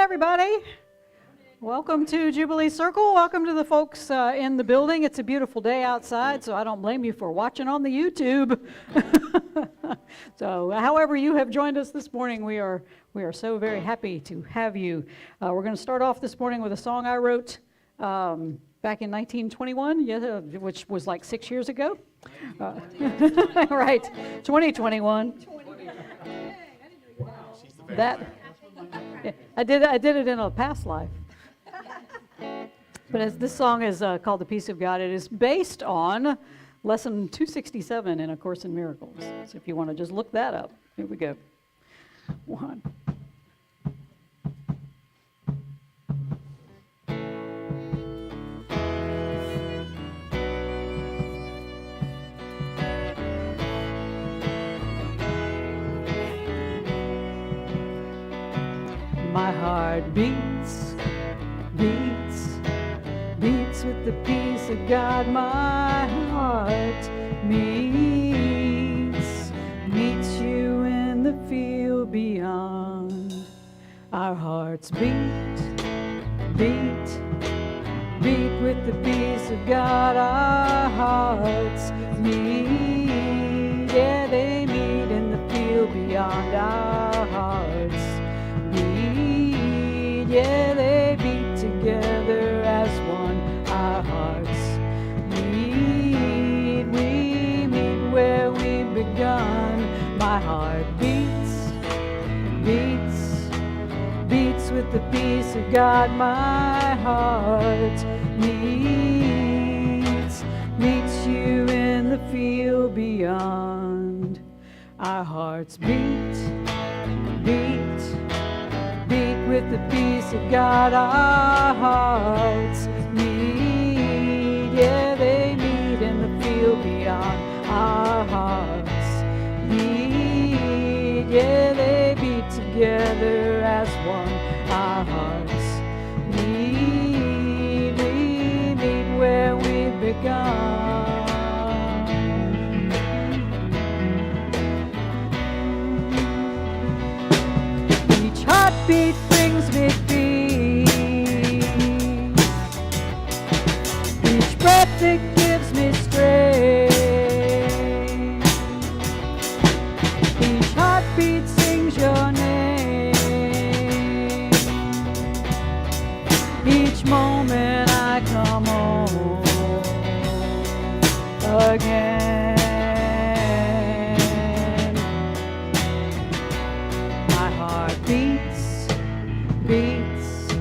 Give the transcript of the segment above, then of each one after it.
Everybody. Welcome to Jubilee Circle. Welcome to the folks in the building. It's a beautiful day outside, so I don't blame you for watching on the YouTube. So however you have joined us this morning, we are so very happy to have you. We're going to start off this morning with a song I wrote back in 1921, which was like 6 years ago. Right, 2021. That I did it in a past life. But this song is called "The Peace of God." It is based on lesson 267 in A Course in Miracles. So if you want to just look that up, here we go. One. My heart beats, beats, beats with the peace of God. My heart meets you in the field beyond. Our hearts beat, beat, beat with the peace of God. Our hearts meet, yeah, they meet in the field beyond. Our hearts beat, yeah, they beat together as one. Our hearts meet, we meet where we've begun. My heart beats, beats, beats with the peace of God. My heart meets you in the field beyond. Our hearts beat, beat, beat with the peace of God. Our hearts meet, yeah, they meet in the field beyond. Our hearts meet, yeah, they beat together as one. our hearts meet where we've begun. Each heartbeat brings me peace. Each breath that gives me strength. Each heartbeat sings your name. Each moment I come home again. My heart beats, beats,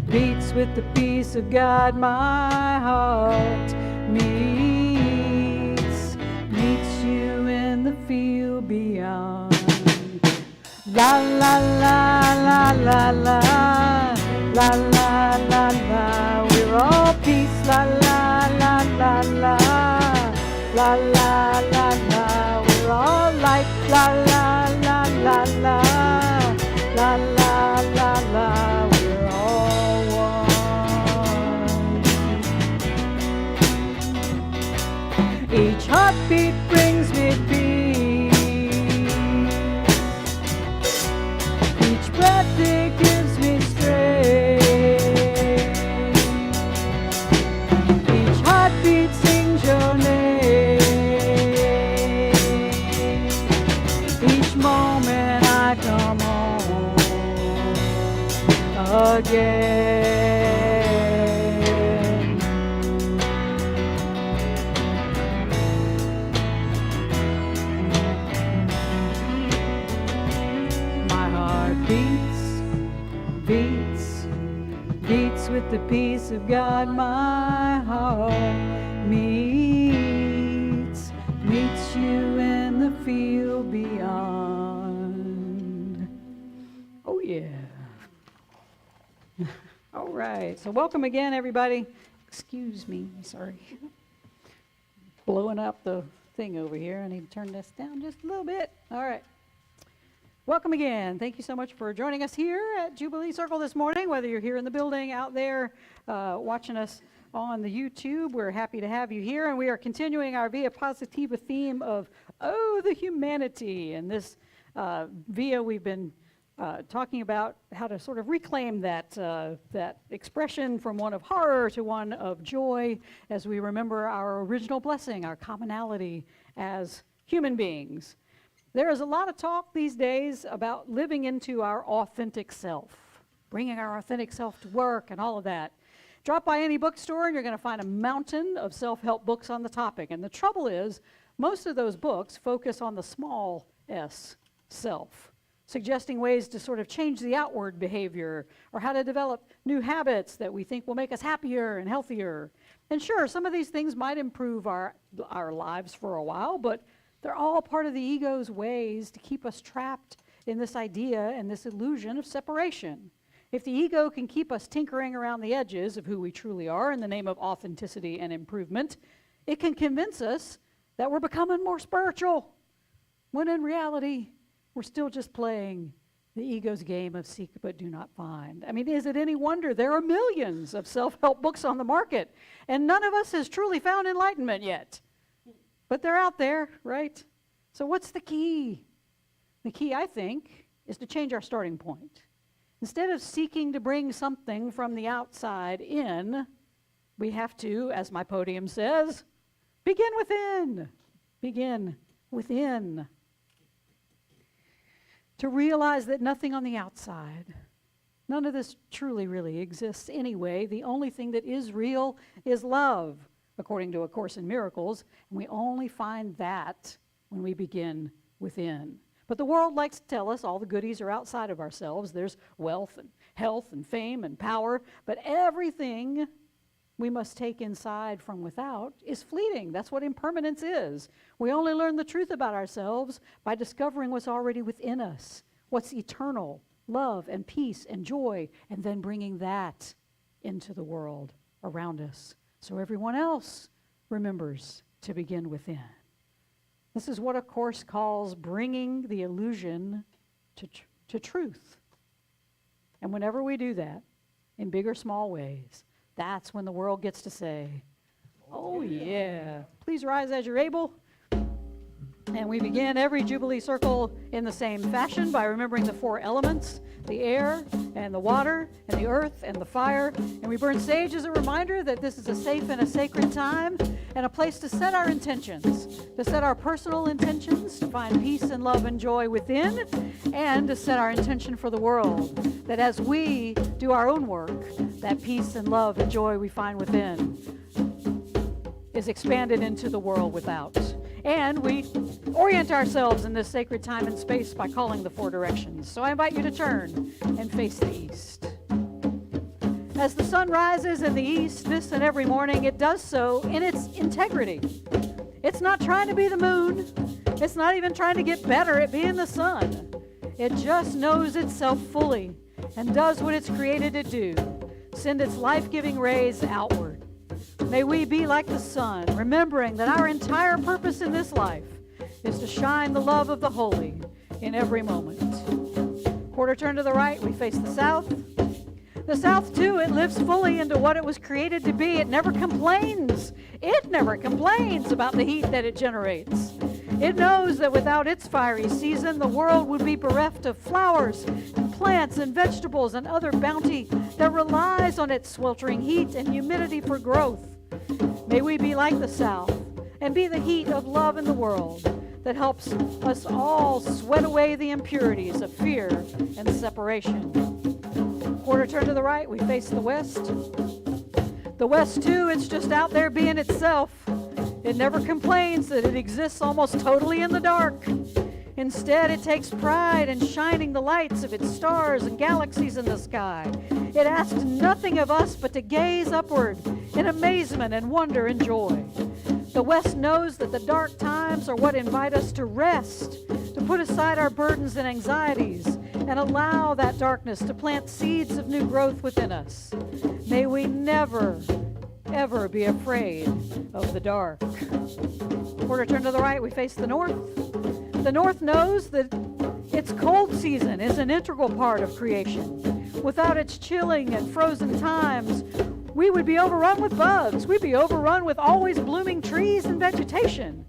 beats with the peace of God. My heart meets you in the field beyond. La la la la la la, la la la la. We're all peace. La la la la la, la la la la. We're all light. La la la la la, la la la la. We're all one. Each heartbeat brings me peace. Each breath it gives me strength. Each heartbeat sings your name. Each moment I come home again. My heart beats, beats, beats with the peace of God. My heart meets you in the field beyond. Oh yeah. All right, so welcome again, everybody. Excuse me, sorry. Blowing up the thing over here. I need to turn this down just a little bit. All right. Welcome again. Thank you so much for joining us here at Jubilee Circle this morning, whether you're here in the building, out there, watching us on the YouTube. We're happy to have you here, and we are continuing our VIA Positiva theme of, oh, the humanity. And this VIA, we've been talking about how to sort of reclaim that expression from one of horror to one of joy as we remember our original blessing, our commonality as human beings. There is a lot of talk these days about living into our authentic self, bringing our authentic self to work and all of that. Drop by any bookstore and you're going to find a mountain of self-help books on the topic. And the trouble is, most of those books focus on the small s, self, suggesting ways to sort of change the outward behavior or how to develop new habits that we think will make us happier and healthier. And sure, some of these things might improve our lives for a while, but they're all part of the ego's ways to keep us trapped in this idea and this illusion of separation. If the ego can keep us tinkering around the edges of who we truly are in the name of authenticity and improvement, it can convince us that we're becoming more spiritual, when in reality, we're still just playing the ego's game of seek but do not find. I mean, is it any wonder there are millions of self-help books on the market, and none of us has truly found enlightenment yet? But they're out there, right? So what's the key? The key, I think, is to change our starting point. Instead of seeking to bring something from the outside in, we have to, as my podium says, begin within. Begin within. To realize that nothing on the outside, none of this truly really exists anyway. The only thing that is real is love, according to A Course in Miracles, and we only find that when we begin within. But the world likes to tell us all the goodies are outside of ourselves. There's wealth and health and fame and power, but everything we must take inside from without is fleeting. That's what impermanence is. We only learn the truth about ourselves by discovering what's already within us, what's eternal, love and peace and joy, and then bringing that into the world around us so everyone else remembers to begin within. This is what A Course calls bringing the illusion to truth. And whenever we do that, in big or small ways, that's when the world gets to say, oh yeah. Please rise as you're able. And we begin every Jubilee Circle in the same fashion by remembering the 4 elements, the air and the water and the earth and the fire. And we burn sage as a reminder that this is a safe and a sacred time and a place to set our intentions, to set our personal intentions, to find peace and love and joy within, and to set our intention for the world, that as we do our own work, that peace and love and joy we find within is expanded into the world without. And we orient ourselves in this sacred time and space by calling the 4 directions. So I invite you to turn and face the east. As the sun rises in the east this and every morning, it does so in its integrity. It's not trying to be the moon. It's not even trying to get better at being the sun. It just knows itself fully and does what it's created to do, send its life-giving rays outward. May we be like the sun, remembering that our entire purpose in this life is to shine the love of the holy in every moment. Quarter turn to the right, we face the south. The south, too, it lives fully into what it was created to be. It never complains. It never complains about the heat that it generates. It knows that without its fiery season, the world would be bereft of flowers and plants and vegetables and other bounty that relies on its sweltering heat and humidity for growth. May we be like the South and be the heat of love in the world that helps us all sweat away the impurities of fear and separation. Quarter turn to the right, we face the west. The west, too, it's just out there being itself. It never complains that it exists almost totally in the dark. Instead, it takes pride in shining the lights of its stars and galaxies in the sky. It asks nothing of us but to gaze upward in amazement and wonder and joy. The West knows that the dark times are what invite us to rest, to put aside our burdens and anxieties, and allow that darkness to plant seeds of new growth within us. May we never, ever be afraid of the dark. Quarter turn to the right, we face the north. The north knows that its cold season is an integral part of creation. Without its chilling and frozen times, we would be overrun with bugs. We'd be overrun with always blooming trees and vegetation.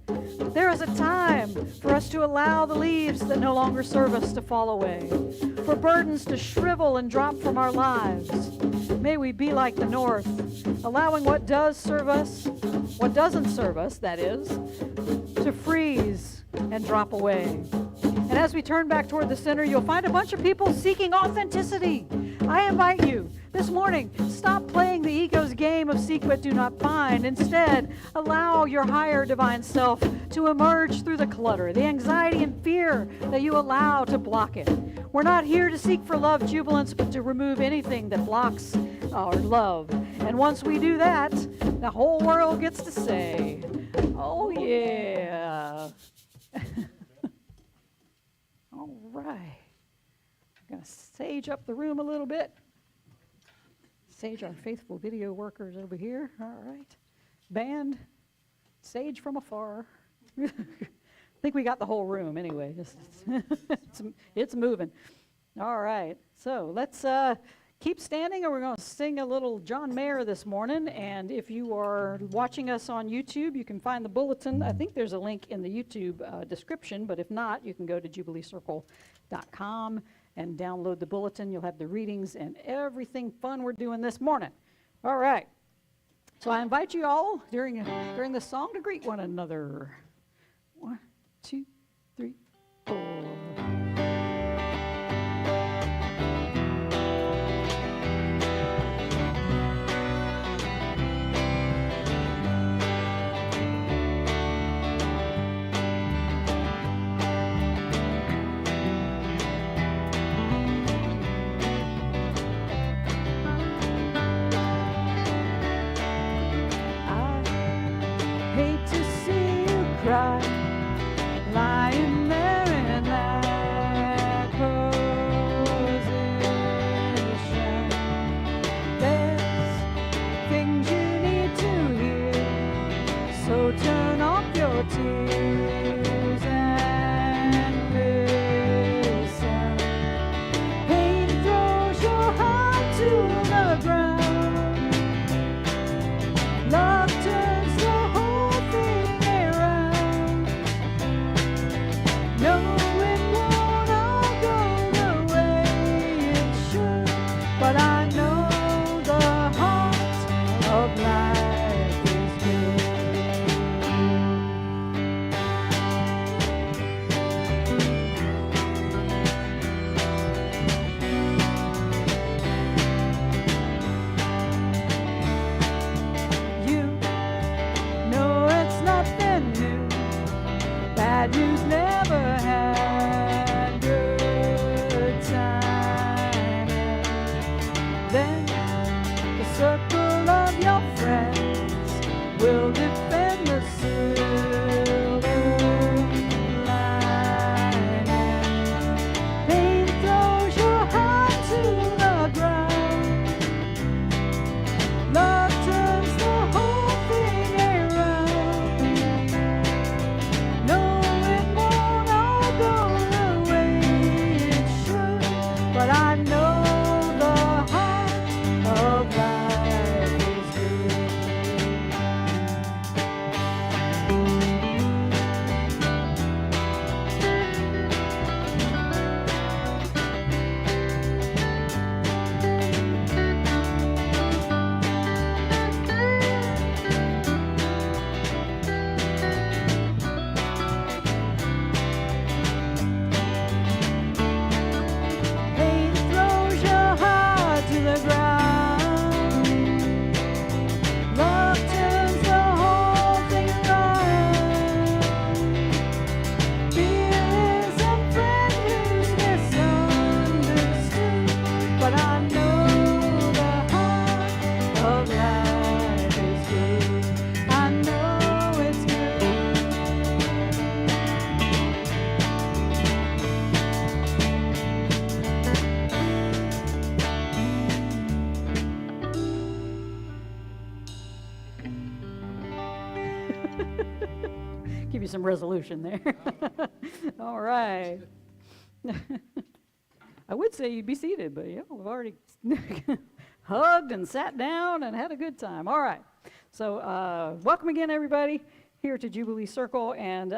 There is a time for us to allow the leaves that no longer serve us to fall away, for burdens to shrivel and drop from our lives. May we be like the north, allowing what does serve us, what doesn't serve us, that is, to freeze and drop away. And as we turn back toward the center, you'll find a bunch of people seeking authenticity. I invite you this morning, stop playing the ego's game of seek but do not find. Instead, allow your higher divine self to emerge through the clutter, the anxiety and fear that you allow to block it. We're not here to seek for love jubilance, but to remove anything that blocks our love. And once we do that, the whole world gets to say, oh yeah. All right. I'm going to sage up the room a little bit. Sage our faithful video workers over here. All right. Band, sage from afar. I think we got the whole room anyway. It's moving. All right. So let's keep standing, and we're going to sing a little John Mayer this morning. And if you are watching us on YouTube, you can find the bulletin. I think there's a link in the YouTube description, but if not, you can go to jubileecircle.com and download the bulletin. You'll have the readings and everything fun we're doing this morning. All right. So I invite you all during this song to greet one another. 1, 2, 3, 4. Lying there in that defend the circle of your friends. We'll defend the silver lining. Pain throws your heart to the ground. Love turns the whole thing around. No, it won't all go the way it should, but I know the heart of life is good. Pain throws your heart to the ground. Love turns the whole thing around. Fear is a friend who's misunderstood, but I know the heart of life is good. I know it's good. Give you some resolution there. All right. I would say you'd be seated, but we've already hugged and sat down and had a good time. All right. So welcome again, everybody, here to Jubilee Circle. And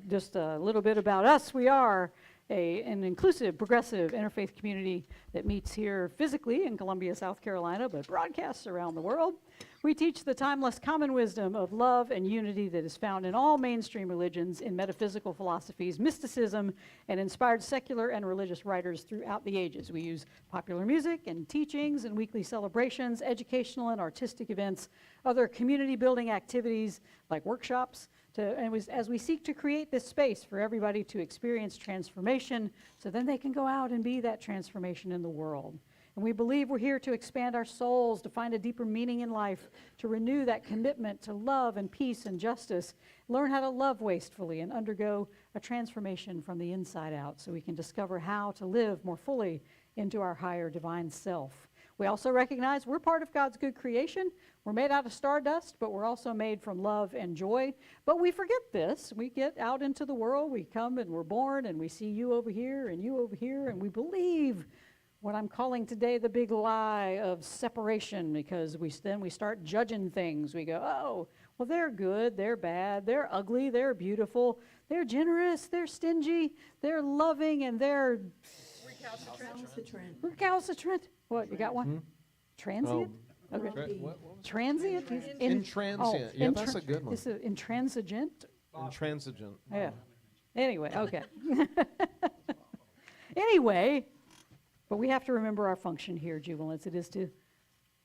just a little bit about us. We are an inclusive, progressive, interfaith community that meets here physically in Columbia, South Carolina, but broadcasts around the world. We teach the timeless common wisdom of love and unity that is found in all mainstream religions, in metaphysical philosophies, mysticism, and inspired secular and religious writers throughout the ages. We use popular music and teachings and weekly celebrations, educational and artistic events, other community building activities like workshops, as we seek to create this space for everybody to experience transformation so then they can go out and be that transformation in the world. And we believe we're here to expand our souls, to find a deeper meaning in life, to renew that commitment to love and peace and justice, learn how to love wastefully, and undergo a transformation from the inside out so we can discover how to live more fully into our higher divine self. We also recognize we're part of God's good creation. We're made out of stardust, but we're also made from love and joy. But we forget this. We get out into the world, we come and we're born, and we see you over here and you over here, and we believe what I'm calling today the big lie of separation, because then we start judging things. We go, oh, well, they're good, they're bad, they're ugly, they're beautiful, they're generous, they're stingy, they're loving, and they're recalcitrant. What, you got one? Transient? Okay. Transient? Intransient. Yeah, that's a good one. Is it intransigent? Intransigent. Yeah. Anyway, okay. Anyway, but we have to remember our function here, Jubilants. It is to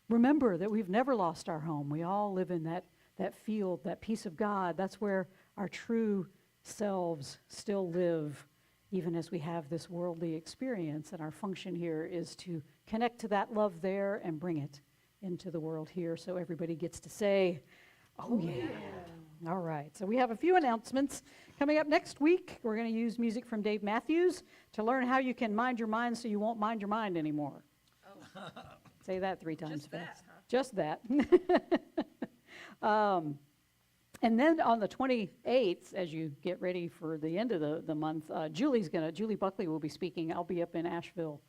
remember that we've never lost our home. We all live in that field, that peace of God. That's where our true selves still live, even as we have this worldly experience. And our function here is to connect to that love there and bring it into the world here so everybody gets to say, oh yeah. All right, so we have a few announcements. Coming up next week, we're going to use music from Dave Matthews to learn how you can mind your mind so you won't mind your mind anymore. Oh. Say that 3 times fast. Just that. And then on the 28th, as you get ready for the end of the month, Julie Buckley will be speaking. I'll be up in Asheville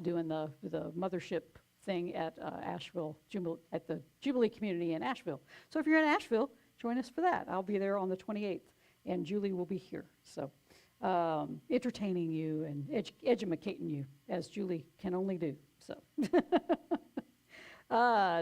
doing the mothership thing at Asheville, at the Jubilee community in Asheville. So if you're in Asheville, join us for that. I'll be there on the 28th, and Julie will be here. So entertaining you and educating you, as Julie can only do. So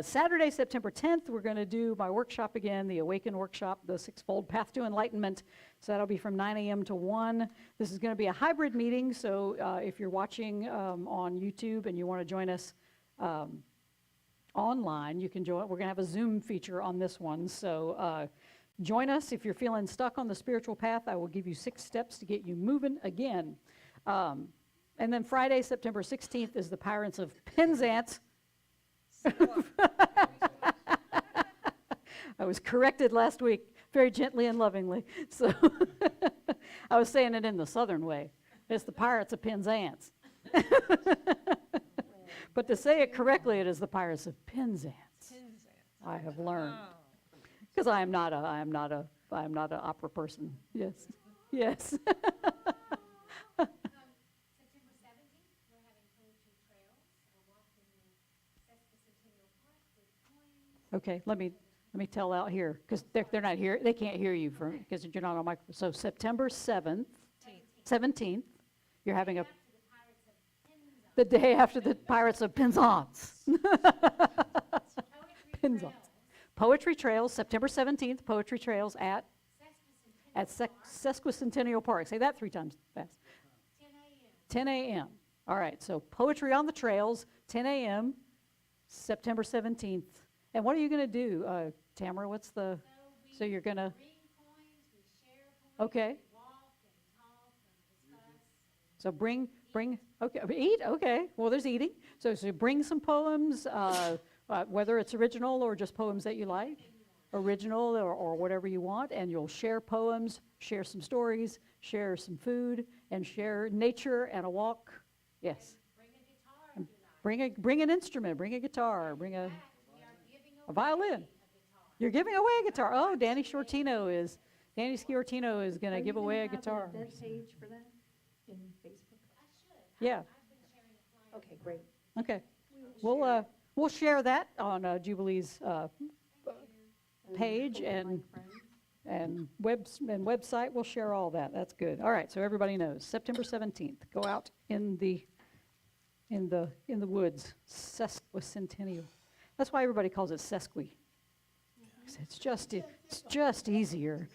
Saturday, September 10th, we're going to do my workshop again, the Awaken workshop, the Sixfold Path to Enlightenment. So that'll be from 9 a.m. to 1. This is going to be a hybrid meeting, so if you're watching on YouTube and you want to join us online, you can join. We're going to have a Zoom feature on this one, so join us. If you're feeling stuck on the spiritual path, I will give you 6 steps to get you moving again. And then Friday, September 16th, is the Pirates of Penzance. I was corrected last week, very gently and lovingly. So I was saying it in the southern way. It's the Pirates of Penzance. But to say it correctly, it is the Pirates of Penzance. I have learned. Because I am not an opera person. Yes. Yes. September 17th, we're having poetry trails, a walk in the Sesquicentennial Park with coins. Okay, let me tell out here, because they're not here, they can't hear you because you're not on microphone. So September 7th, 17th, you're having the day after the Pirates of Penzance. Penzance. Poetry Trails, September 17th, Poetry Trails at Sesquicentennial Park. Say that 3 times fast. 10 a.m. All right, so Poetry on the Trails, 10 a.m., September 17th. And what are you going to do, Tamara? So you're going to... Bring coins, we share poetry, Okay. walk and talk and discuss. So bring, okay, eat, okay. Well, there's eating. So bring some poems, whether it's original or just poems that you like, original or whatever you want, and you'll share poems, share some stories, share some food, and share nature and a walk. Yes. Bring a guitar if you like. Bring an instrument, bring a guitar, bring a We are giving a violin. a guitar. You're giving away a guitar. Oh, Danny Sciortino is going to give away a guitar. Are you going to have an event page for that in Facebook? I should. Yeah. I've been sharing a flyer. Okay, great. Okay. We'll share that on Jubilee's page and website. We'll share all that. That's good. All right, so everybody knows. September 17th. Go out in the woods. Sesquicentennial. That's why everybody calls it sesqui. 'Cause it's just easier.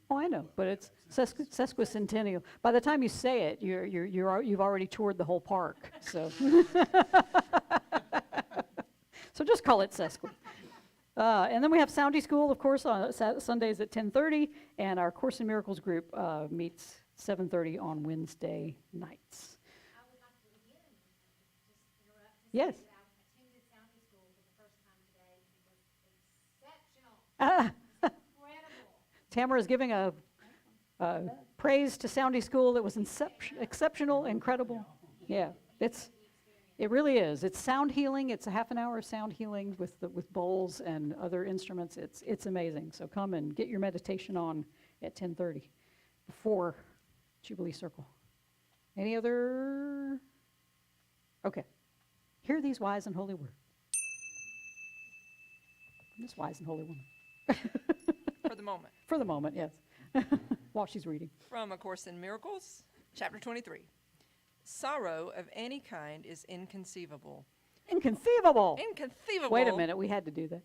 Oh, I know, but it's sesquicentennial. By the time you say it, you've already toured the whole park. So, so just call it sesqui. And then we have Soundy School, of course, on Sundays at 10:30, and our Course in Miracles group meets 7:30 on Wednesday nights. I would like to again just interrupt to Yes. say that I attended Soundy School for the first time today. It was exceptional, Ah, incredible. Tamara is giving a praise to Soundy School. It was exceptional, incredible. Yeah, it really is. It's sound healing. It's a half an hour of sound healing with bowls and other instruments. It's amazing. So come and get your meditation on at 10:30 before Jubilee Circle. Any other? Okay. Hear these wise and holy words. This wise and holy woman. For the moment. For the moment, yes. While she's reading. From A Course in Miracles, chapter 23. Sorrow of any kind is inconceivable. Inconceivable. Inconceivable. Wait a minute, we had to do that.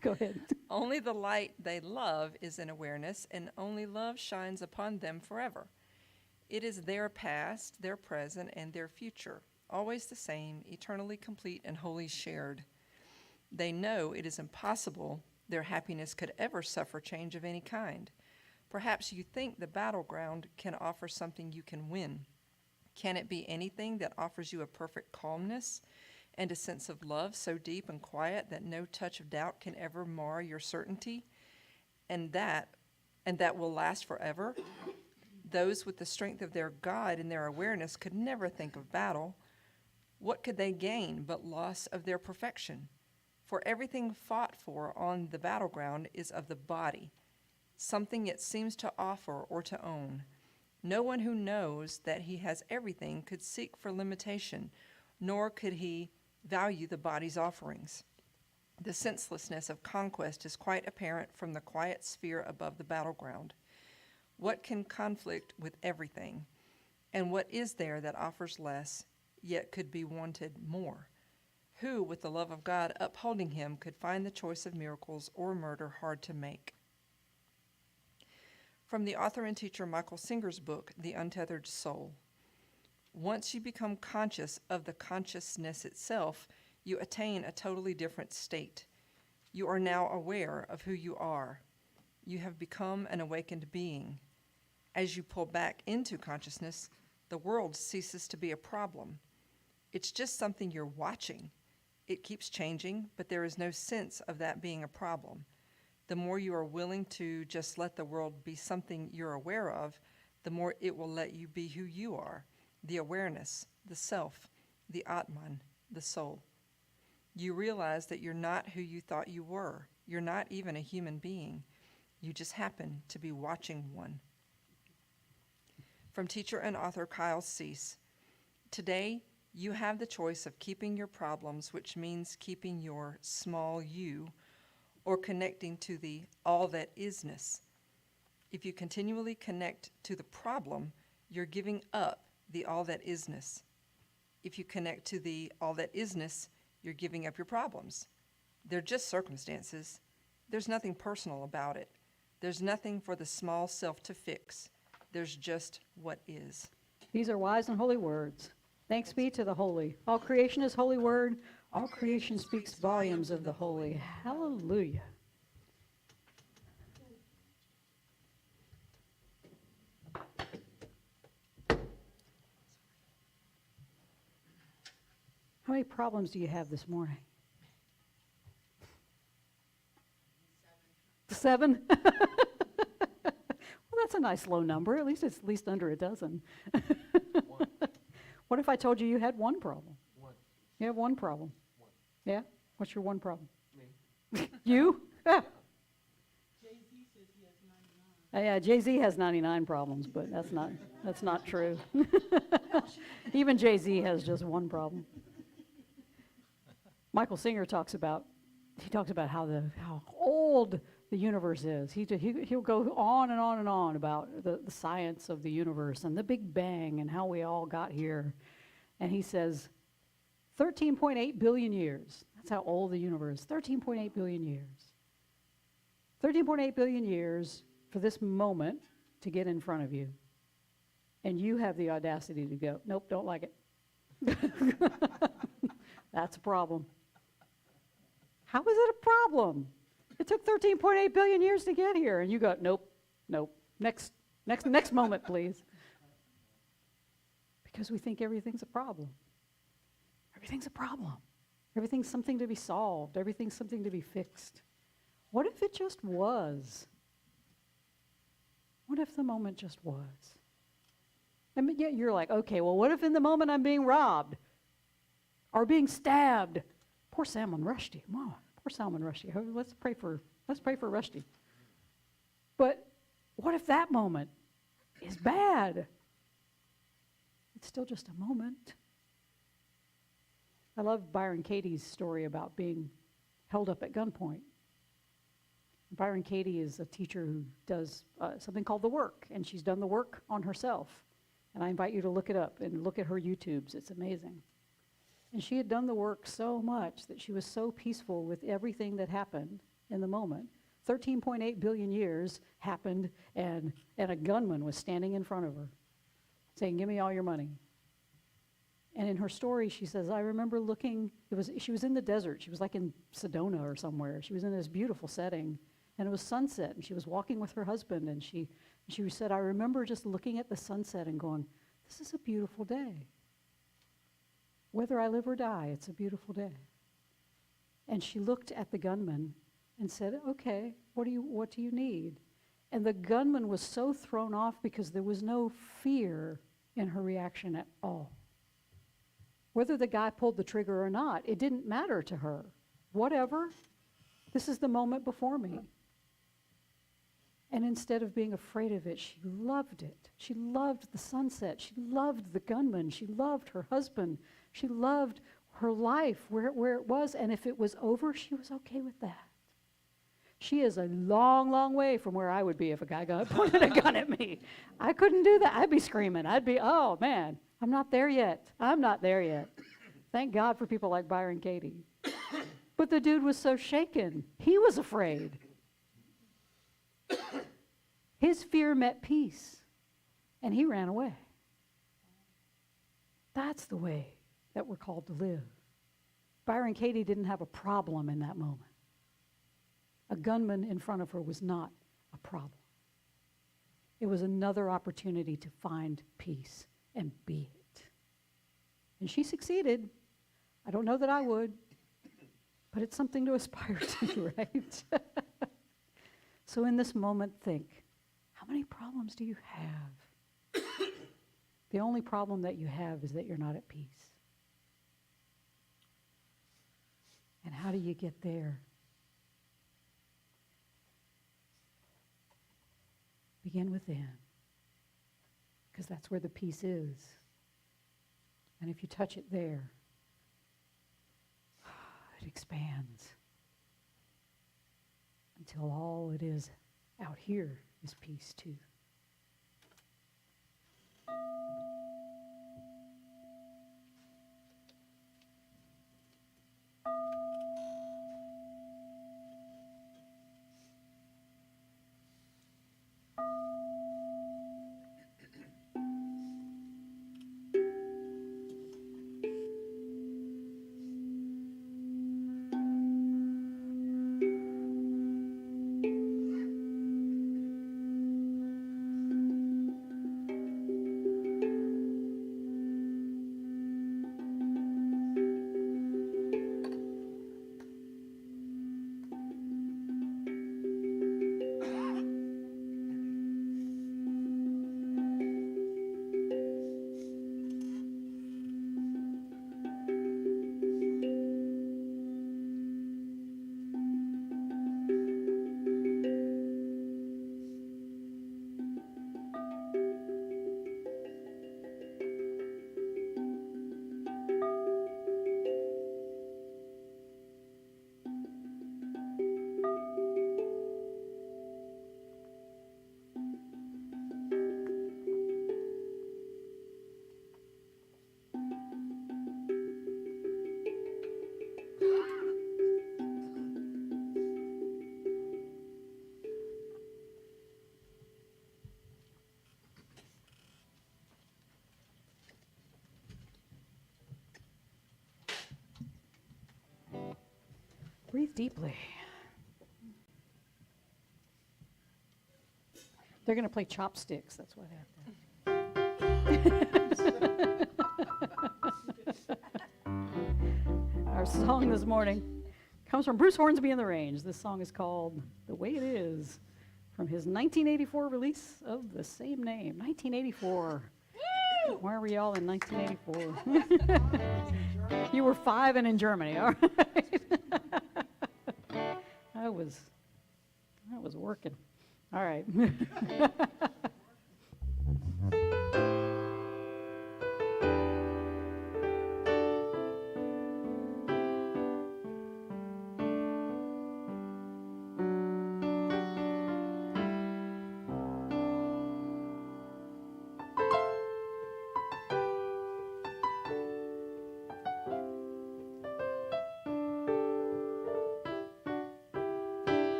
Go ahead. Only the light they love is in awareness, and only love shines upon them forever. It is their past, their present, and their future, always the same, eternally complete and wholly shared. They know it is impossible their happiness could ever suffer change of any kind. Perhaps you think the battleground can offer something you can win. Can it be anything that offers you a perfect calmness and a sense of love so deep and quiet that no touch of doubt can ever mar your certainty, and that will last forever? Those with the strength of their God and their awareness could never think of battle. What could they gain but loss of their perfection? For everything fought for on the battleground is of the body, something it seems to offer or to own. No one who knows that he has everything could seek for limitation, nor could he value the body's offerings. The senselessness of conquest is quite apparent from the quiet sphere above the battleground. What can conflict with everything? And what is there that offers less, yet could be wanted more? Who, with the love of God upholding him, could find the choice of miracles or murder hard to make? From the author and teacher Michael Singer's book, The Untethered Soul. Once you become conscious of the consciousness itself, you attain a totally different state. You are now aware of who you are. You have become an awakened being. As you pull back into consciousness, the world ceases to be a problem. It's just something you're watching. It keeps changing, but there is no sense of that being a problem. The more you are willing to just let the world be something you're aware of, the more it will let you be who you are, the awareness, the self, the Atman, the soul. You realize that you're not who you thought you were. You're not even a human being. You just happen to be watching one. From teacher and author Kyle Cease. Today, you have the choice of keeping your problems, which means keeping your small you, or connecting to the all that isness. If you continually connect to the problem, you're giving up the all that isness. If you connect to the all that isness, you're giving up your problems. They're just circumstances. There's nothing personal about it. There's nothing for the small self to fix. There's just what is. These are wise and holy words. Thanks be to the holy. All creation is holy word. All creation speaks volumes of the holy. Hallelujah. How many problems do you have this morning? 7? Well, that's a nice low number. At least it's at least under a dozen. What if I told you you had one problem? One. You have one problem. One. Yeah? What's your one problem? Me. You? Yeah. Jay-Z says he has 99. Yeah, Jay-Z has 99 problems, but that's not true. Even Jay-Z has just one problem. Michael Singer talks about how old the universe is. He'll go on and on and on about the science of the universe and the Big Bang and how we all got here. And he says 13.8 billion years. That's how old the universe is. 13.8 billion years. 13.8 billion years for this moment to get in front of you. And you have the audacity to go, nope, don't like it. That's a problem. How is it a problem? It took 13.8 billion years to get here, and you go, nope, nope. Next moment, please. Because we think everything's a problem. Everything's a problem. Everything's something to be solved. Everything's something to be fixed. What if it just was? What if the moment just was? I mean, yeah, you're like, okay, well, what if in the moment I'm being robbed or being stabbed? Poor Salman Rushdie. Wow, poor Salman Rushdie. Let's pray for Rushdie. But what if that moment is bad? It's still just a moment. I love Byron Katie's story about being held up at gunpoint. Byron Katie is a teacher who does something called The Work, and she's done the work on herself. And I invite you to look it up and look at her YouTubes. It's amazing. And she had done the work so much that she was so peaceful with everything that happened in the moment. 13.8 billion years happened, and a gunman was standing in front of her saying, give me all your money. And in her story, she says, I remember looking, she was in the desert. She was like in Sedona or somewhere. She was in this beautiful setting, and it was sunset, and she was walking with her husband, and she said, I remember just looking at the sunset and going, this is a beautiful day. Whether I live or die, it's a beautiful day. And she looked at the gunman and said, okay, what do you need? And the gunman was so thrown off because there was no fear in her reaction at all. Whether the guy pulled the trigger or not, it didn't matter to her. Whatever, this is the moment before me. And instead of being afraid of it, she loved it. She loved the sunset. She loved the gunman. She loved her husband. She loved her life where it was. And if it was over, she was okay with that. She is a long, long way from where I would be if a guy pointed a gun at me. I couldn't do that. I'd be screaming. I'd be, oh, man, I'm not there yet. I'm not there yet. Thank God for people like Byron Katie. But the dude was so shaken. He was afraid. His fear met peace, and he ran away. That's the way that we're called to live. Byron Katie didn't have a problem in that moment. A gunman in front of her was not a problem. It was another opportunity to find peace and be it. And she succeeded. I don't know that I would, but it's something to aspire to, right? So in this moment, think, how many problems do you have? The only problem that you have is that you're not at peace. And how do you get there? Begin within, because that's where the peace is. And if you touch it there, it expands until all it is out here is peace too. Breathe deeply. They're going to play chopsticks, that's what happened. Our song this morning comes from Bruce Hornsby and the Range. This song is called The Way It Is, from his 1984 release of the same name. 1984. Where were y'all in 1984? You were 5 and in Germany, all right. I was working. All right.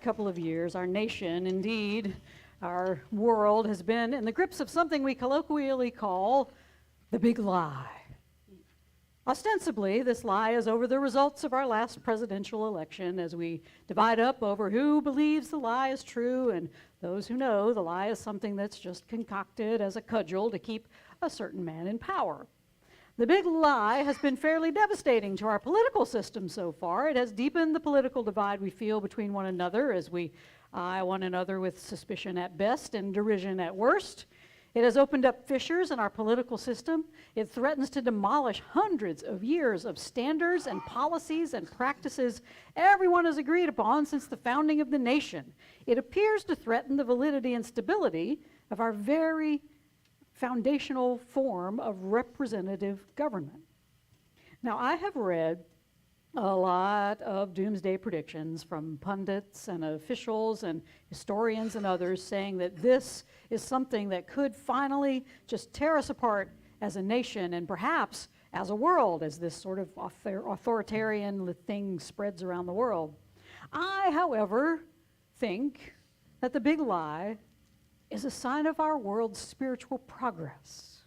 Couple of years, our nation, indeed, our world has been in the grips of something we colloquially call the big lie. Ostensibly, this lie is over the results of our last presidential election as we divide up over who believes the lie is true and those who know the lie is something that's just concocted as a cudgel to keep a certain man in power. The big lie has been fairly devastating to our political system so far. It has deepened the political divide we feel between one another as we eye one another with suspicion at best and derision at worst. It has opened up fissures in our political system. It threatens to demolish hundreds of years of standards and policies and practices everyone has agreed upon since the founding of the nation. It appears to threaten the validity and stability of our very foundational form of representative government. Now, I have read a lot of doomsday predictions from pundits and officials and historians and others saying that this is something that could finally just tear us apart as a nation and perhaps as a world as this sort of authoritarian thing spreads around the world. I, however, think that the big lie is a sign of our world's spiritual progress.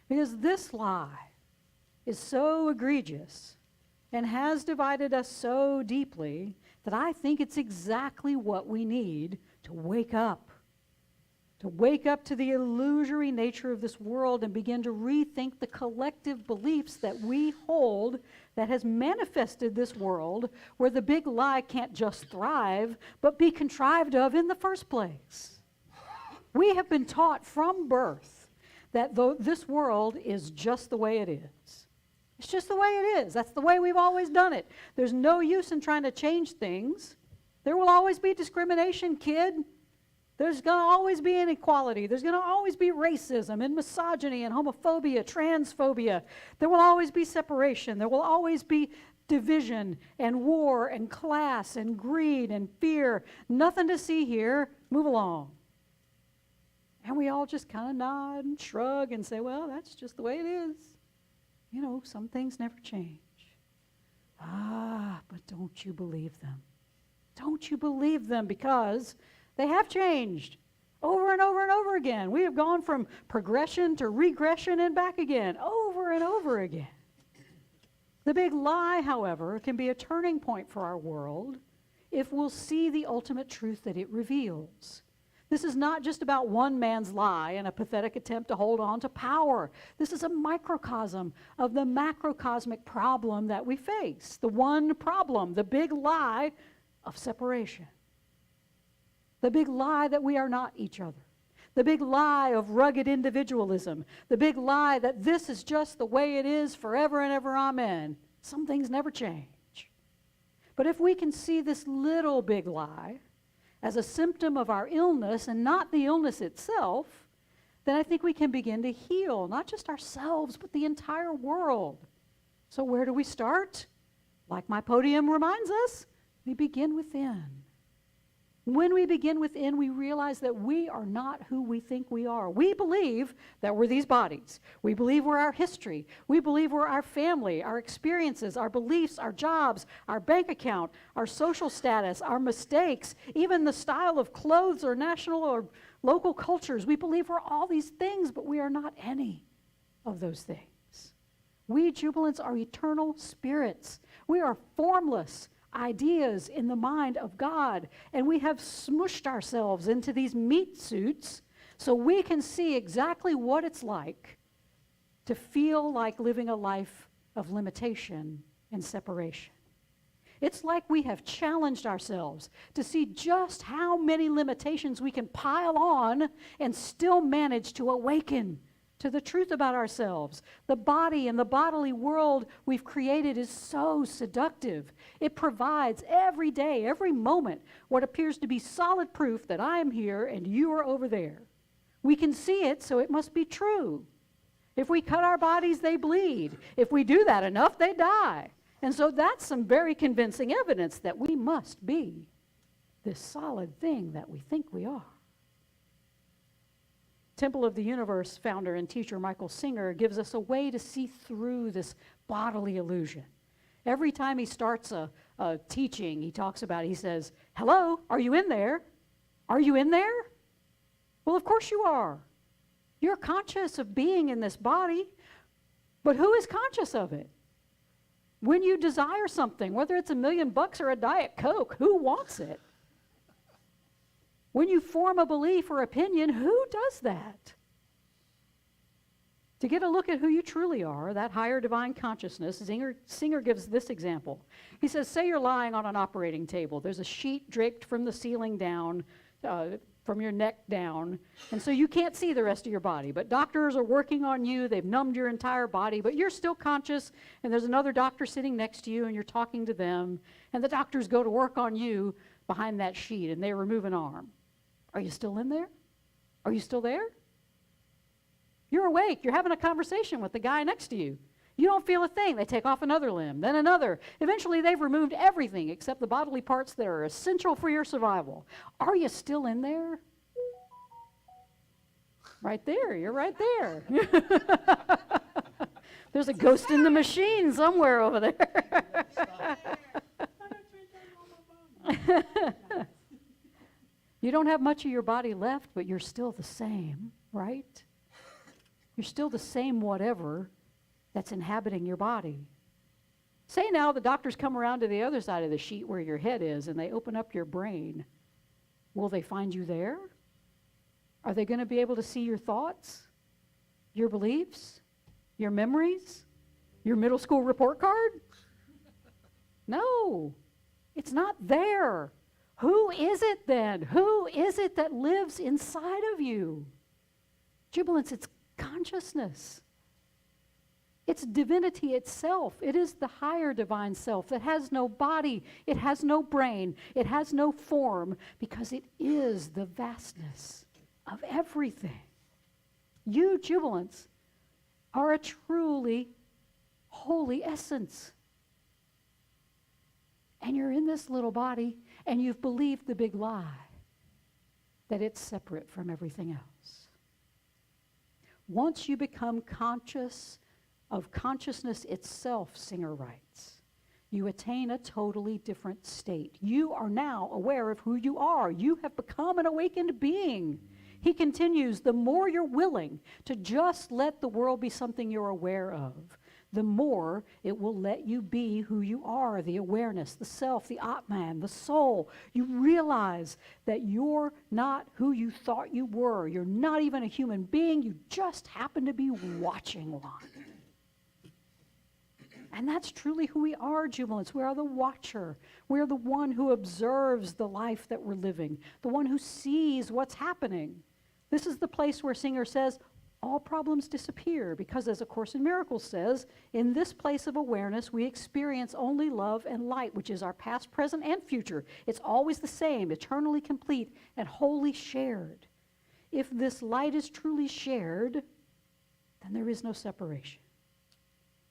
Because this lie is so egregious and has divided us so deeply that I think it's exactly what we need to wake up to the illusory nature of this world and begin to rethink the collective beliefs that we hold that has manifested this world where the big lie can't just thrive, but be contrived of in the first place. We have been taught from birth that this world is just the way it is. It's just the way it is. That's the way we've always done it. There's no use in trying to change things. There will always be discrimination, kid. There's going to always be inequality. There's going to always be racism and misogyny and homophobia, transphobia. There will always be separation. There will always be division and war and class and greed and fear. Nothing to see here. Move along. And we all just kind of nod and shrug and say, well, that's just the way it is. You know, some things never change. Ah, but don't you believe them? Don't you believe them, because they have changed over and over and over again. We have gone from progression to regression and back again, over and over again. The big lie, however, can be a turning point for our world if we'll see the ultimate truth that it reveals. This is not just about one man's lie and a pathetic attempt to hold on to power. This is a microcosm of the macrocosmic problem that we face. The one problem, the big lie of separation. The big lie that we are not each other. The big lie of rugged individualism. The big lie that this is just the way it is forever and ever, amen. Some things never change. But if we can see this little big lie as a symptom of our illness and not the illness itself, then I think we can begin to heal, not just ourselves, but the entire world. So where do we start? Like my podium reminds us, we begin within. When we begin within, we realize that we are not who we think we are. We believe that we're these bodies. We believe we're our history. We believe we're our family, our experiences, our beliefs, our jobs, our bank account, our social status, our mistakes, even the style of clothes or national or local cultures. We believe we're all these things, but we are not any of those things. We Jubilants are eternal spirits. We are formless ideas in the mind of God, and we have smushed ourselves into these meat suits so we can see exactly what it's like to feel like living a life of limitation and separation. It's like we have challenged ourselves to see just how many limitations we can pile on and still manage to awaken to the truth about ourselves. The body and the bodily world we've created is so seductive. It provides every day, every moment, what appears to be solid proof that I am here and you are over there. We can see it, so it must be true. If we cut our bodies, they bleed. If we do that enough, they die. And so that's some very convincing evidence that we must be this solid thing that we think we are. Temple of the Universe founder and teacher Michael Singer gives us a way to see through this bodily illusion. Every time he starts a teaching, he talks about, he says, hello, are you in there? Are you in there? Well, of course you are. You're conscious of being in this body, but who is conscious of it? When you desire something, whether it's $1 million or a Diet Coke, who wants it? When you form a belief or opinion, who does that? To get a look at who you truly are, that higher divine consciousness, Singer gives this example. He says, say you're lying on an operating table. There's a sheet draped from the ceiling down, from your neck down, and so you can't see the rest of your body. But doctors are working on you. They've numbed your entire body, but you're still conscious, and there's another doctor sitting next to you, and you're talking to them, and the doctors go to work on you behind that sheet, and they remove an arm. Are you still in there? Are you still there? You're awake. You're having a conversation with the guy next to you. You don't feel a thing. They take off another limb, then another. Eventually, they've removed everything except the bodily parts that are essential for your survival. Are you still in there? Right there. You're right there. There's a ghost in the machine somewhere over there. You don't have much of your body left, but you're still the same, right? You're still the same whatever that's inhabiting your body. Say now the doctors come around to the other side of the sheet where your head is and they open up your brain. Will they find you there? Are they going to be able to see your thoughts, your beliefs, your memories, your middle school report card? No, it's not there. Who is it then? Who is it that lives inside of you? Jubilance, it's consciousness. It's divinity itself. It is the higher divine self that has no body, it has no brain, it has no form, because it is the vastness of everything. You, jubilants, are a truly holy essence. And you're in this little body, and you've believed the big lie that it's separate from everything else. Once you become conscious of consciousness itself, Singer writes, you attain a totally different state. You are now aware of who you are. You have become an awakened being. He continues, the more you're willing to just let the world be something you're aware of, the more it will let you be who you are, the awareness, the self, the Atman, the soul. You realize that you're not who you thought you were. You're not even a human being. You just happen to be watching one. And that's truly who we are, jubilants. We are the watcher. We are the one who observes the life that we're living, the one who sees what's happening. This is the place where Singer says, all problems disappear, because as A Course in Miracles says, in this place of awareness, we experience only love and light, which is our past, present, and future. It's always the same, eternally complete, and wholly shared. If this light is truly shared, then there is no separation.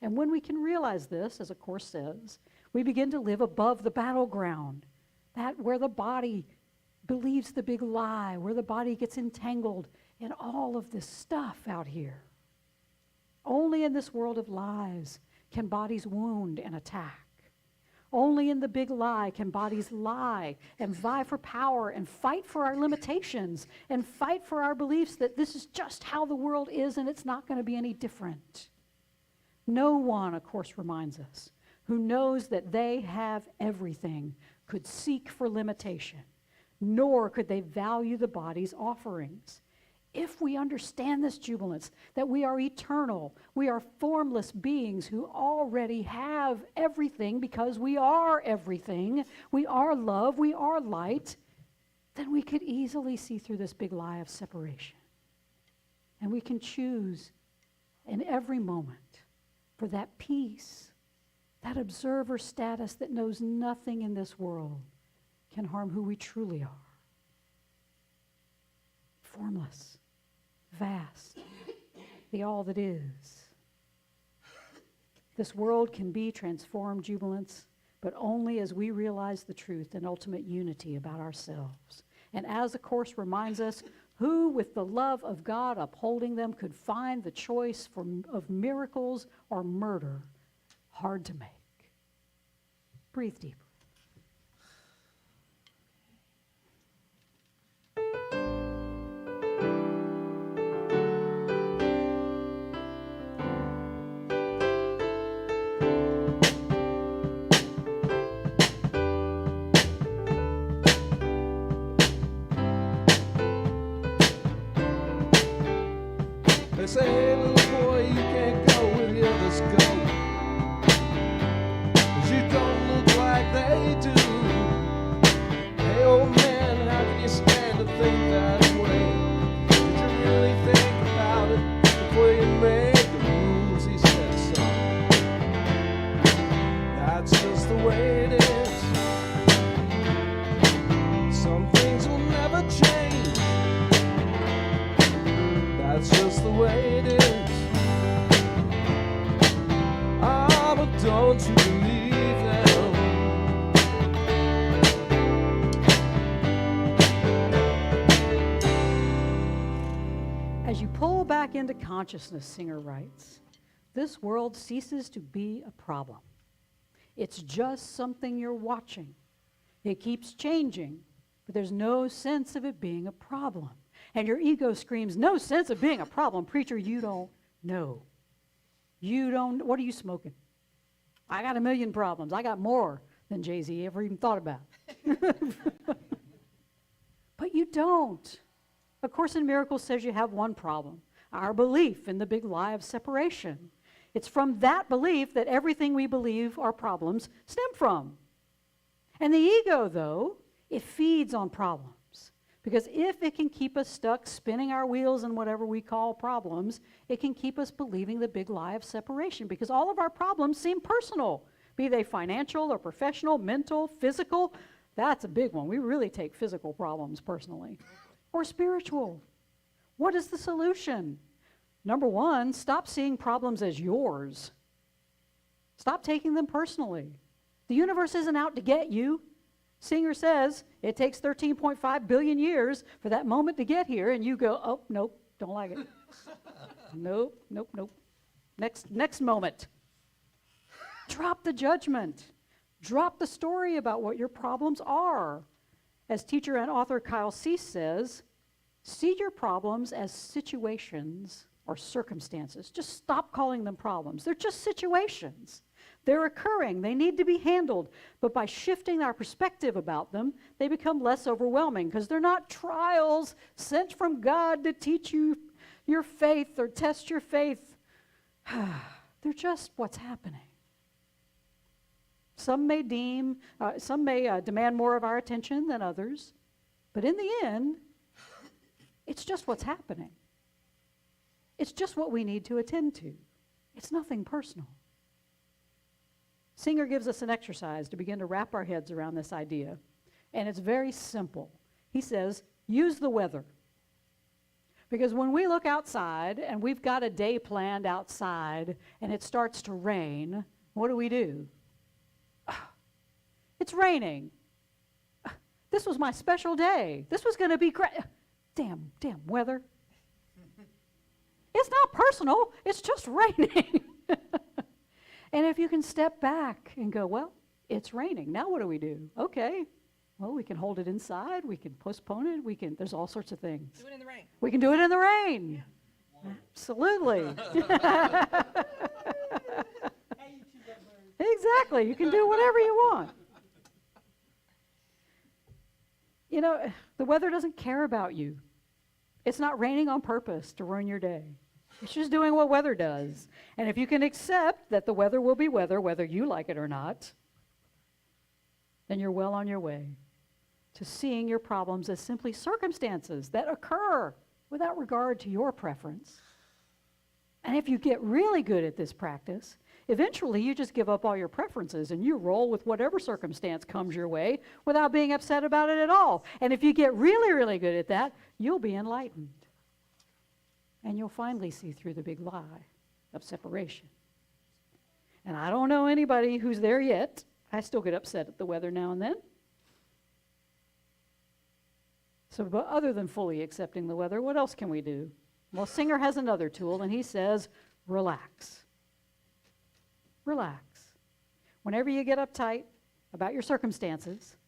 And when we can realize this, as A Course says, we begin to live above the battleground, that where the body believes the big lie, where the body gets entangled in all of this stuff out here. Only in this world of lies can bodies wound and attack. Only in the big lie can bodies lie and vie for power and fight for our limitations and fight for our beliefs that this is just how the world is and it's not going to be any different. No one, of course, reminds us, who knows that they have everything, could seek for limitation, nor could they value the body's offerings. If we understand this, jubilance, that we are eternal, we are formless beings who already have everything because we are everything, we are love, we are light, then we could easily see through this big lie of separation. And we can choose in every moment for that peace, that observer status that knows nothing in this world can harm who we truly are. Formless, vast, the all that is. This world can be transformed, jubilants, but only as we realize the truth and ultimate unity about ourselves. And as the Course reminds us, who with the love of God upholding them could find the choice of miracles or murder hard to make? Breathe deeply. They say, little boy, don't you believe them? As you pull back into consciousness, Singer writes, this world ceases to be a problem. It's just something you're watching. It keeps changing, but there's no sense of it being a problem. And your ego screams, no sense of being a problem. Preacher, you don't know. You don't, what are you smoking? I got a million problems. I got more than Jay-Z ever even thought about. But you don't. A Course in Miracles says you have one problem, our belief in the big lie of separation. It's from that belief that everything we believe our problems stem from. And the ego, though, it feeds on problems. Because if it can keep us stuck spinning our wheels in whatever we call problems, it can keep us believing the big lie of separation. Because all of our problems seem personal, be they financial or professional, mental, physical. That's a big one. We really take physical problems personally. Or spiritual. What is the solution? Number one, stop seeing problems as yours. Stop taking them personally. The universe isn't out to get you. Singer says it takes 13.5 billion years for that moment to get here, and you go, oh, nope, don't like it. Nope, nope, nope. Next moment. Drop the judgment. Drop the story about what your problems are. As teacher and author Kyle Cease says, see your problems as situations or circumstances. Just stop calling them problems. They're just situations. They're occurring. They need to be handled. But by shifting our perspective about them, they become less overwhelming because they're not trials sent from God to teach you your faith or test your faith. They're just what's happening. Some may demand more of our attention than others, but in the end, it's just what's happening. It's just what we need to attend to. It's nothing personal. Singer gives us an exercise to begin to wrap our heads around this idea, and it's very simple. He says, use the weather. Because when we look outside and we've got a day planned outside and it starts to rain, what do? It's raining. This was my special day. This was going to be great. Damn weather. It's not personal. It's just raining. And if you can step back and go, well, it's raining. Now what do? Okay. Well, we can hold it inside. We can postpone it. There's all sorts of things. Do it in the rain. We can do it in the rain. Yeah. Absolutely. Exactly. You can do whatever you want. You know, the weather doesn't care about you. It's not raining on purpose to ruin your day. It's just doing what weather does. And if you can accept that the weather will be weather, whether you like it or not, then you're well on your way to seeing your problems as simply circumstances that occur without regard to your preference. And if you get really good at this practice, eventually you just give up all your preferences and you roll with whatever circumstance comes your way without being upset about it at all. And if you get really, really good at that, you'll be enlightened. And you'll finally see through the big lie of separation. And I don't know anybody who's there yet. I still get upset at the weather now and then. So, but other than fully accepting the weather, what else can we do? Well, Singer has another tool, and he says, relax. Relax. Whenever you get uptight about your circumstances,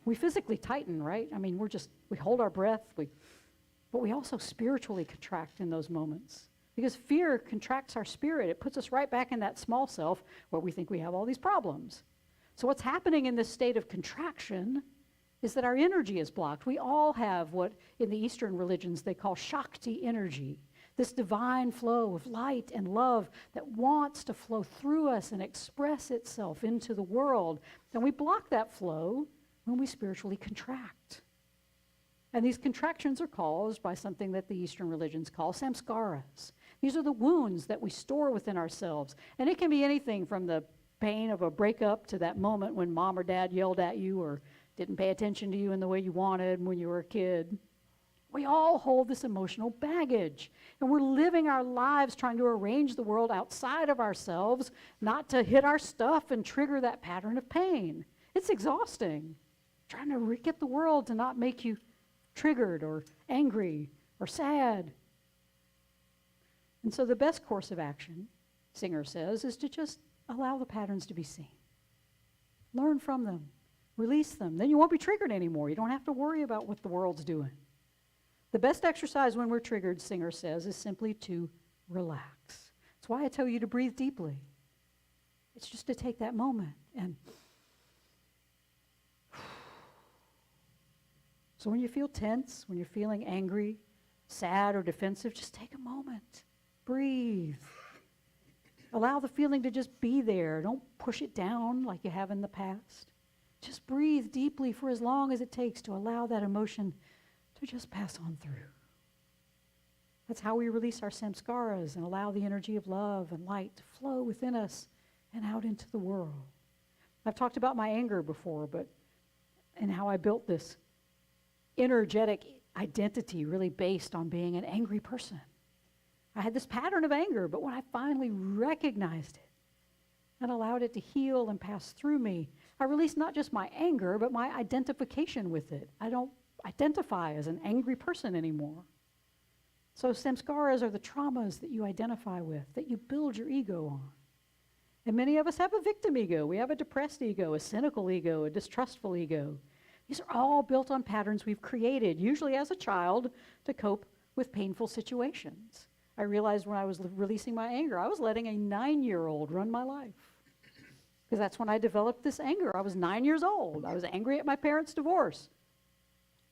we physically tighten, right? I mean, we hold our breath, but we also spiritually contract in those moments. Because fear contracts our spirit. It puts us right back in that small self where we think we have all these problems. So what's happening in this state of contraction is that our energy is blocked. We all have what in the Eastern religions they call Shakti energy, this divine flow of light and love that wants to flow through us and express itself into the world. And we block that flow when we spiritually contract. And these contractions are caused by something that the Eastern religions call samskaras. These are the wounds that we store within ourselves. And it can be anything from the pain of a breakup to that moment when mom or dad yelled at you or didn't pay attention to you in the way you wanted when you were a kid. We all hold this emotional baggage, and we're living our lives trying to arrange the world outside of ourselves, not to hit our stuff and trigger that pattern of pain. It's exhausting, trying to get the world to not make you triggered or angry or sad. And so the best course of action, Singer says, is to just allow the patterns to be seen. Learn from them. Release them. Then you won't be triggered anymore. You don't have to worry about what the world's doing. The best exercise when we're triggered, Singer says, is simply to relax. That's why I tell you to breathe deeply. It's just to take that moment and... So when you feel tense, when you're feeling angry, sad, or defensive, just take a moment. Breathe. Allow the feeling to just be there. Don't push it down like you have in the past. Just breathe deeply for as long as it takes to allow that emotion to just pass on through. That's how we release our samskaras and allow the energy of love and light to flow within us and out into the world. I've talked about my anger before, and how I built this energetic identity really based on being an angry person. I had this pattern of anger, but when I finally recognized it and allowed it to heal and pass through me, I released not just my anger, but my identification with it. I don't identify as an angry person anymore. So samskaras are the traumas that you identify with, that you build your ego on. And many of us have a victim ego. We have a depressed ego, a cynical ego, a distrustful ego. These are all built on patterns we've created, usually as a child, to cope with painful situations. I realized when I was releasing my anger, I was letting a 9-year-old run my life. Because that's when I developed this anger. I was 9 years old. I was angry at my parents' divorce.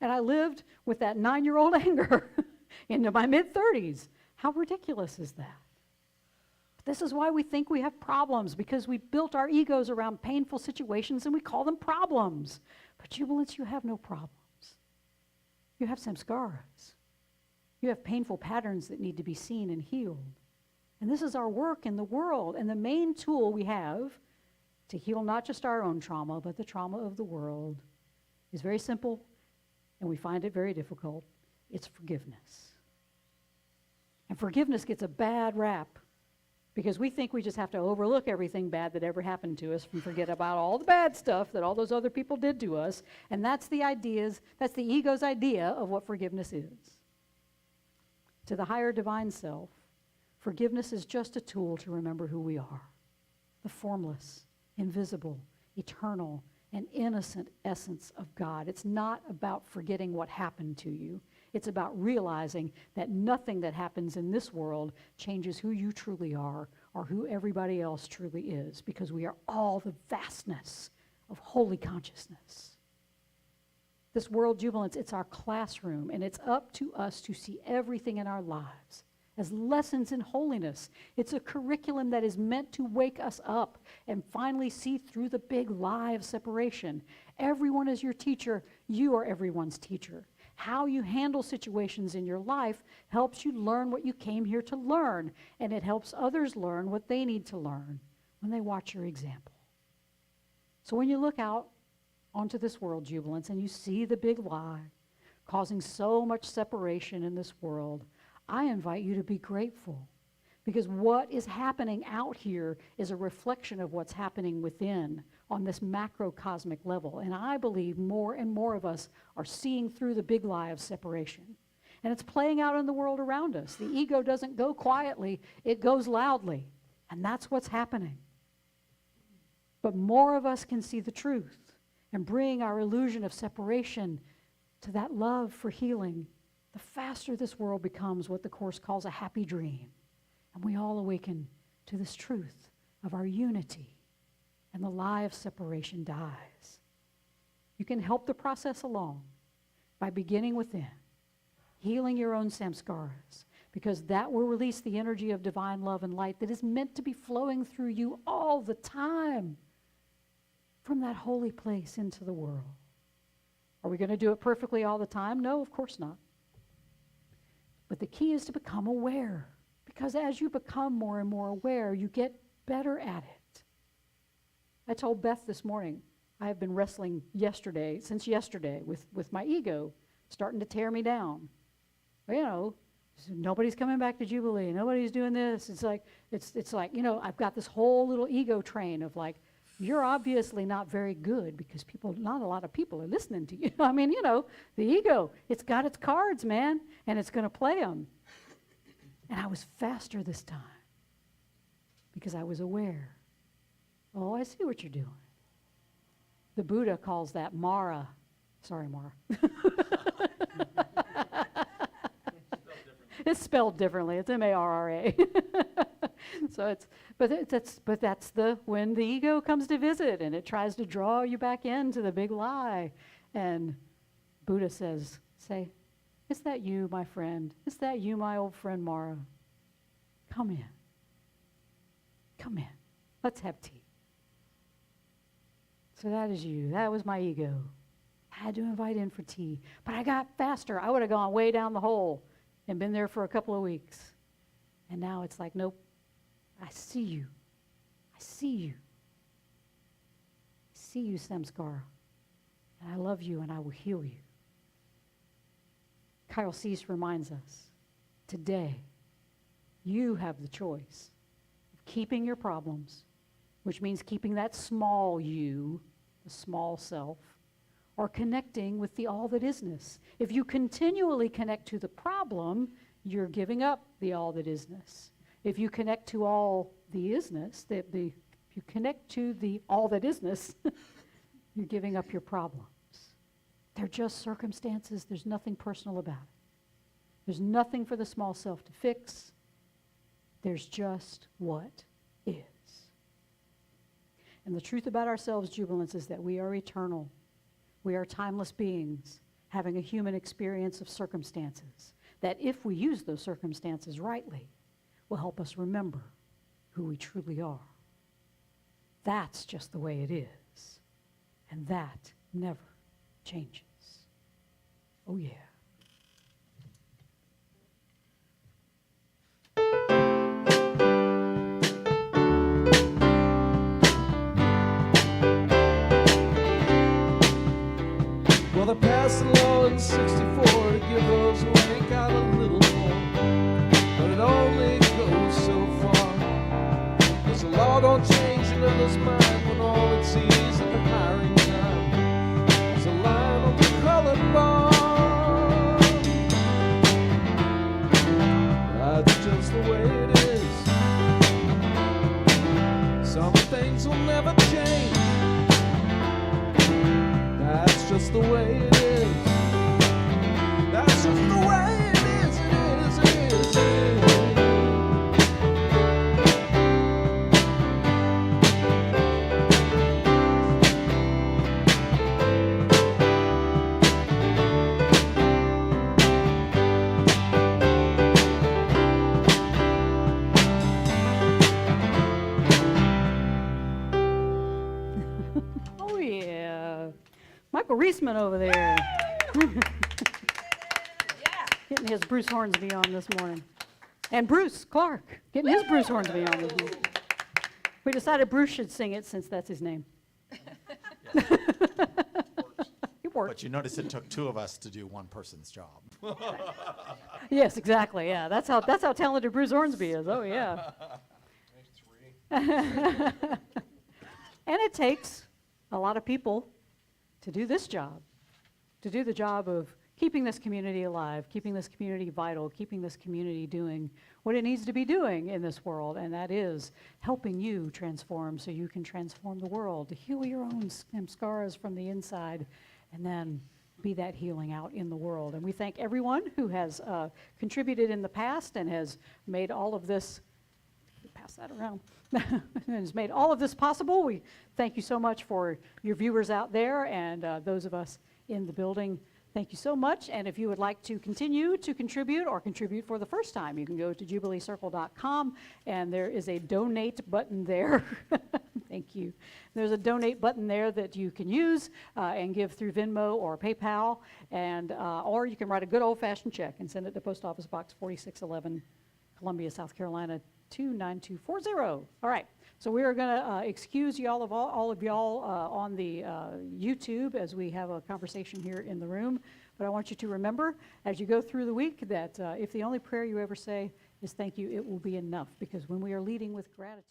And I lived with that 9-year-old anger into my mid-30s. How ridiculous is that? But this is why we think we have problems, because we built our egos around painful situations and we call them problems. But Jubilants, you have no problems. You have samskaras. You have painful patterns that need to be seen and healed. And this is our work in the world. And the main tool we have to heal not just our own trauma, but the trauma of the world is very simple, and we find it very difficult. It's forgiveness. And forgiveness gets a bad rap because we think we just have to overlook everything bad that ever happened to us and forget about all the bad stuff that all those other people did to us. And that's the ego's idea of what forgiveness is. To the higher divine self, forgiveness is just a tool to remember who we are. The formless, invisible, eternal, and innocent essence of God. It's not about forgetting what happened to you. It's about realizing that nothing that happens in this world changes who you truly are or who everybody else truly is, because we are all the vastness of holy consciousness. This world, Jubilants, it's our classroom, and it's up to us to see everything in our lives as lessons in holiness. It's a curriculum that is meant to wake us up and finally see through the big lie of separation. Everyone is your teacher. You are everyone's teacher. How you handle situations in your life helps you learn what you came here to learn, and it helps others learn what they need to learn when they watch your example. So when you look out onto this world, Jubilants, and you see the big lie causing so much separation in this world, I invite you to be grateful, because what is happening out here is a reflection of what's happening within on this macrocosmic level. And I believe more and more of us are seeing through the big lie of separation. And it's playing out in the world around us. The ego doesn't go quietly, it goes loudly. And that's what's happening. But more of us can see the truth and bring our illusion of separation to that love for healing. The faster this world becomes what the Course calls a happy dream, and we all awaken to this truth of our unity, and the lie of separation dies. You can help the process along by beginning within, healing your own samskaras, because that will release the energy of divine love and light that is meant to be flowing through you all the time from that holy place into the world. Are we going to do it perfectly all the time? No, of course not. But the key is to become aware, because as you become more and more aware, you get better at it. I told Beth this morning, I have been wrestling since yesterday, with my ego starting to tear me down. you know, nobody's coming back to Jubilee. Nobody's doing this. It's like, you know, I've got this whole little ego train of like, you're obviously not very good because not a lot of people are listening to you. I mean, you know, the ego, it's got its cards, man, and it's going to play them. And I was faster this time because I was aware. Oh, I see what you're doing. The Buddha calls that Mara. Sorry, Mara. It's spelled differently. It's M-A-R-R-A. So that's when the ego comes to visit and it tries to draw you back into the big lie. And Buddha say, is that you, my friend? Is that you, my old friend Mara? Come in. Come in. Let's have tea. So that is you. That was my ego. I had to invite in for tea. But I got faster. I would have gone way down the hole and been there for a couple of weeks. And now it's like, nope. I see you. I see you. I see you, Samskara. And I love you and I will heal you. Kyle Cease reminds us, today, you have the choice of keeping your problems, which means keeping that small you, the small self, or connecting with the all that isness. If you continually connect to the problem, you're giving up the all that isness. If you connect to all the isness, if you connect to the all that isness, you're giving up your problems. They're just circumstances. There's nothing personal about it. There's nothing for the small self to fix. There's just what is. And the truth about ourselves, Jubilants, is that we are eternal. We are timeless beings having a human experience of circumstances that, if we use those circumstances rightly, will help us remember who we truly are. That's just the way it is. And that never changes. Oh, yeah. Well, they passed a law in '64 to give those who ain't got a little more, but it only goes so far. 'Cause the law don't change another's mind when all it sees at the hiring time is a line on the colored bar. That's just the way it is. Some things will never change. That's just the way it is. That's just the way it is. It is. Oh, yeah. Michael Reisman over there. Getting his Bruce Hornsby on this morning. And Bruce Clark getting his Bruce Hornsby on this morning. We decided Bruce should sing it since that's his name. It worked. But you notice it took two of us to do one person's job. Yes, exactly. Yeah, that's how talented Bruce Hornsby is. Oh, yeah. And it takes a lot of people to do this job, to do the job of keeping this community alive, keeping this community vital, keeping this community doing what it needs to be doing in this world, and that is helping you transform so you can transform the world, to heal your own scars from the inside, and then be that healing out in the world. And we thank everyone who has contributed in the past and has made all of this, pass that around, and has made all of this possible. We thank you so much for your viewers out there and those of us in the building. Thank you so much. And if you would like to continue to contribute or contribute for the first time, you can go to jubileecircle.com and there is a donate button there. Thank you. There's a donate button there that you can use and give through Venmo or PayPal, and or you can write a good old-fashioned check and send it to Post Office Box 4611, Columbia, South Carolina 29240. All right. So we are going to excuse y'all all of y'all on the YouTube as we have a conversation here in the room. But I want you to remember as you go through the week that if the only prayer you ever say is thank you, it will be enough, because when we are leading with gratitude,